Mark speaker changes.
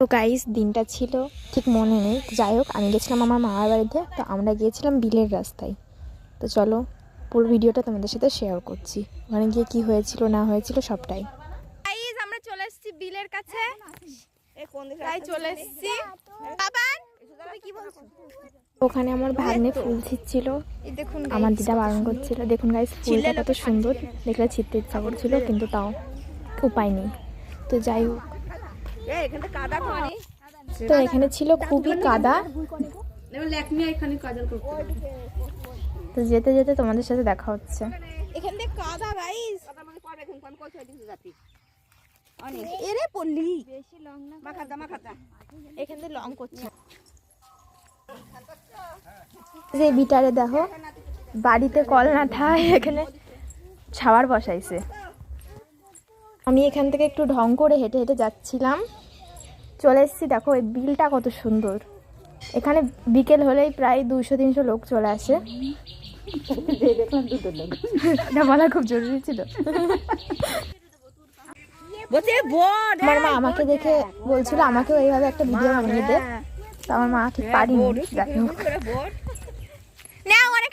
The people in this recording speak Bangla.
Speaker 1: তো গাইস দিনটা ছিল ঠিক মনে নেই, যাই হোক আমি গেছিলাম আমার মামার বাড়িতে। তো আমরা গিয়েছিলাম বিলের রাস্তায়। তো চলো পুরো ভিডিওটা তোমাদের সাথে শেয়ার করছি, ওখানে গিয়ে কি হয়েছিল না হয়েছিল সবটাই।
Speaker 2: গাইস আমরা চলে এসেছি বিলের কাছে, তাই চলে এসেছি। বাবান তুমি কি বলছো?
Speaker 1: ওখানে আমার ভাগ্নে ফুল ছিঁড়ছিল, আমার দিদা বারণ করছিল। দেখুন গাইস ফুলটা কত সুন্দর, দেখলে ছিঁড়তে ইচ্ছা করছিল কিন্তু তাও উপায় নেই। তো যাই হোক, তো এখানে ছিল খুবই কাদা। তো যেতে যেতে তোমাদের সাথে দেখা হচ্ছে।
Speaker 2: এখান থেকে কাদা গাইস, এরে পল্লি বেশি লং না, মাখাতা এখান থেকে লং করছে।
Speaker 1: যে বিটারে দেখো বাড়িতে কল না ঠায় এখানে ছাওয়ার বসাইছে। আমি এখান থেকে একটু ঢং করে হেঁটে হেঁটে যাচ্ছিলাম, চলে এসেছি। দেখো এই বিলটা কত সুন্দর। এখানে বিকেল হলেই প্রায় 200-300 লোক চলে আসে। এটা বলা খুব জরুরি ছিল। আমার মা আমাকে দেখে বলছিল আমাকেও এইভাবে একটা ভিডিও বানিয়ে দে, তো আমার মা ঠিক পারিনি। যাই হোক